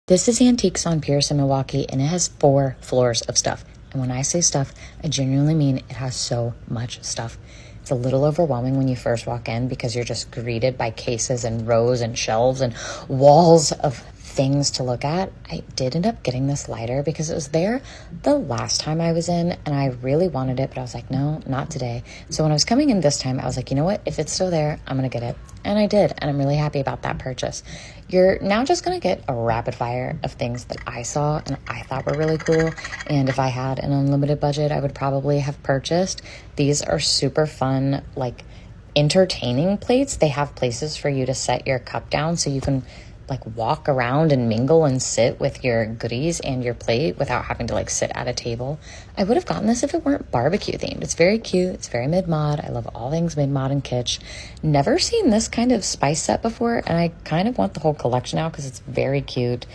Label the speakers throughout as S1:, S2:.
S1: This is Antiques on Pierce in Milwaukee, and it has 4 floors of stuff. And when I say stuff, I genuinely mean it has so much stuff. It's a little overwhelming when you first walk in because you're just greeted by cases and rows and shelves and walls of things to look at. I did end up getting this lighter because it was there the last time I was in and I really wanted it, but I was like, no, not today. So when I was coming in this time, I was like, you know what? If it's still there, I'm going to get it. And I did, and I'm really happy about that purchase. You're now just going to get a rapid fire of things that I saw and I thought were really cool. And if I had an unlimited budget, I would probably have purchased. These are super fun, like entertaining plates. They have places for you to set your cup down so you can like walk around and mingle and sit with your goodies and your plate without having to like sit at a table. I would have gotten this if it weren't barbecue themed. It's very cute. It's very mid-mod. I love all things mid-mod and kitsch. Never seen this kind of spice set before, and I kind of want the whole collection now because it's very cute.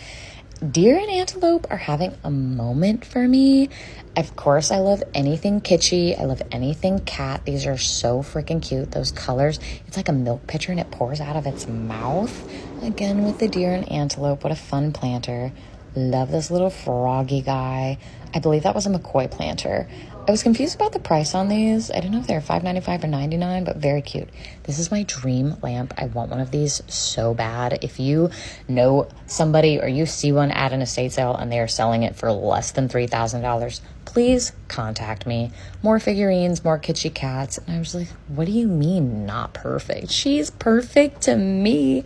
S1: Deer and antelope are having a moment for me. Of course, I love anything kitschy. I love anything cat. These are so freaking cute. Those colors, it's like a milk pitcher and it pours out of its mouth. Again, with the deer and antelope, what a fun planter. Love this little froggy guy. I believe that was a McCoy planter. I was confused about the price on these. I didn't know if they were $5.95 or $9.99, but very cute. This is my dream lamp. I want one of these so bad. If you know somebody or you see one at an estate sale and they are selling it for less than $3,000, please contact me. More figurines, more kitschy cats. And I was like, what do you mean not perfect? She's perfect to me.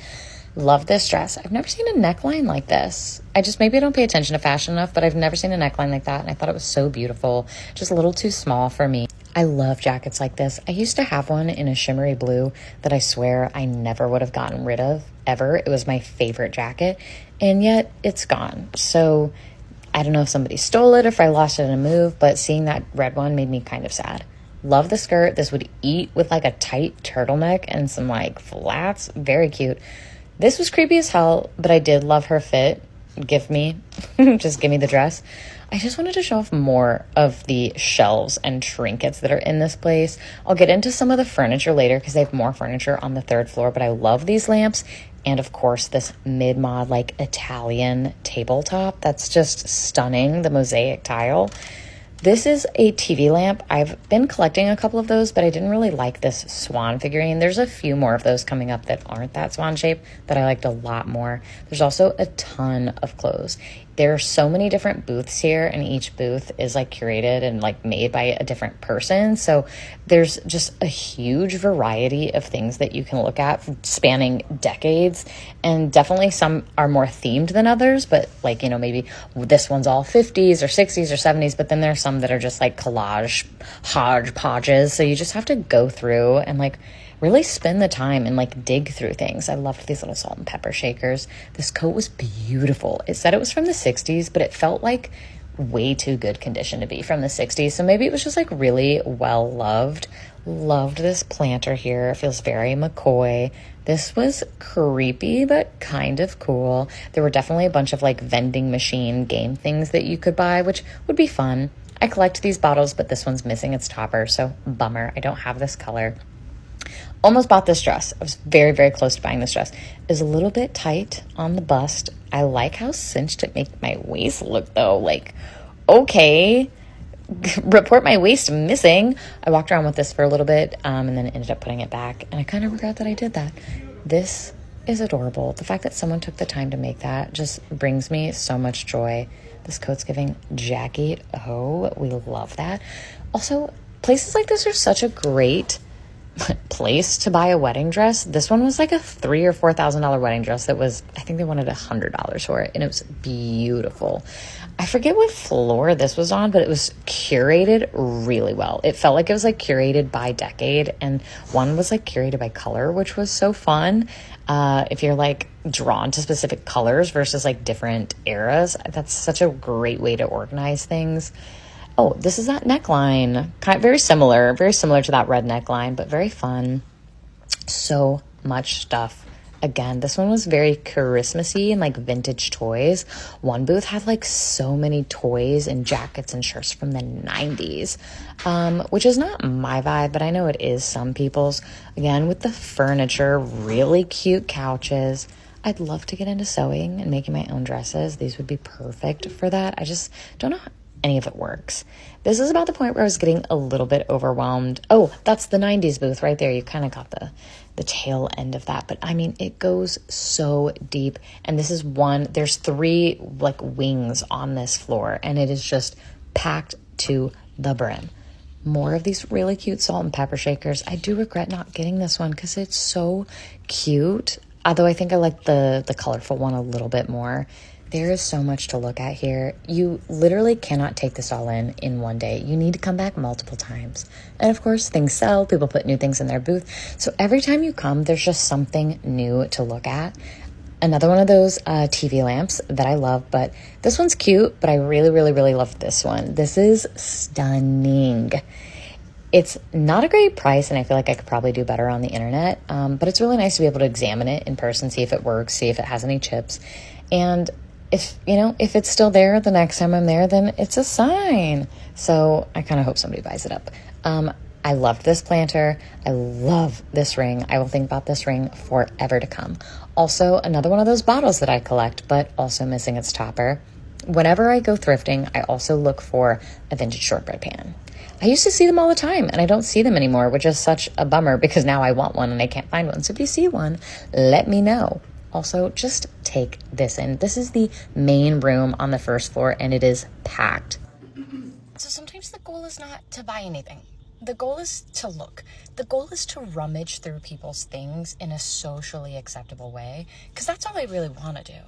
S1: Love this dress. I've never seen a neckline like this. Maybe I don't pay attention to fashion enough, but I've never seen a neckline like that. And I thought it was so beautiful. Just a little too small for me. I love jackets like this. I used to have one in a shimmery blue that I swear I never would have gotten rid of ever. It was my favorite jacket, and yet it's gone. So I don't know if somebody stole it or if I lost it in a move, but seeing that red one made me kind of sad. Love the skirt. This would eat with like a tight turtleneck and some like flats. Very cute. This was creepy as hell, but I did love her fit. Just give me the dress. I just wanted to show off more of the shelves and trinkets that are in this place. I'll get into some of the furniture later because they have more furniture on the 3rd floor, but I love these lamps. And of course, this mid-mod, like Italian tabletop. That's just stunning, the mosaic tile. This is a TV lamp. I've been collecting a couple of those, but I didn't really like this swan figurine. There's a few more of those coming up that aren't that swan shape that I liked a lot more. There's also a ton of clothes. There are so many different booths here, and each booth is like curated and like made by a different person. So there's just a huge variety of things that you can look at spanning decades. And definitely some are more themed than others, but like, you know, maybe this one's all 50s or 60s or 70s, but then there's some that are just like collage hodgepodges. So you just have to go through and like really spend the time and like dig through things. I loved these little salt and pepper shakers. This coat was beautiful. It said it was from the 60s, but it felt like way too good condition to be from the 60s. So maybe it was just like really well loved. Loved this planter here. It feels very McCoy. This was creepy, but kind of cool. There were definitely a bunch of like vending machine game things that you could buy, which would be fun. I collect these bottles, but this one's missing its topper, so bummer. I don't have this color. Almost bought this dress. I was very, very close to buying this dress. It was a little bit tight on the bust. I like how cinched it made my waist look, though. Like, okay, report my waist missing. I walked around with this for a little bit and then ended up putting it back. And I kind of regret that I did that. This is adorable. The fact that someone took the time to make that just brings me so much joy. This coat's giving Jackie. Oh, we love that. Also, places like this are such a great place to buy a wedding dress. This one was like a $3,000 or $4,000 wedding dress that was, I think they wanted $100 for it, and it was beautiful. I forget what floor this was on, but it was curated really well. It felt like it was like curated by decade, and one was like curated by color, which was so fun. If you're like drawn to specific colors versus like different eras, that's such a great way to organize things. Oh, this is that neckline. Very similar to that red neckline, but very fun. So much stuff. Again, this one was very Christmassy and like vintage toys. One booth had like so many toys and jackets and shirts from the 90s, which is not my vibe, but I know it is some people's. Again, with the furniture, really cute couches. I'd love to get into sewing and making my own dresses. These would be perfect for that. I just don't know how any of it works. This is about the point where I was getting a little bit overwhelmed. Oh, that's the 90s booth right there. You kind of got the tail end of that. But I mean, it goes so deep. And this is there's 3 like wings on this floor, and it is just packed to the brim. More of these really cute salt and pepper shakers. I do regret not getting this one because it's so cute. Although I think I like the colorful one a little bit more. There is so much to look at here. You literally cannot take this all in one day. You need to come back multiple times. And of course, things sell. People put new things in their booth. So every time you come, there's just something new to look at. Another one of those TV lamps that I love, but this one's cute, but I really, really, really love this one. This is stunning. It's not a great price, and I feel like I could probably do better on the internet, but it's really nice to be able to examine it in person, see if it works, see if it has any chips. And if it's still there the next time I'm there, then it's a sign. So I kind of hope somebody buys it up. I loved this planter. I love this ring. I will think about this ring forever to come. Also, another one of those bottles that I collect, but also missing its topper. Whenever I go thrifting, I also look for a vintage shortbread pan. I used to see them all the time, and I don't see them anymore, which is such a bummer because now I want one and I can't find one. So if you see one, let me know. Also, just take this in. This is the main room on the first floor, and it is packed. So sometimes the goal is not to buy anything. The goal is to look. The goal is to rummage through people's things in a socially acceptable way, because that's all I really want to do.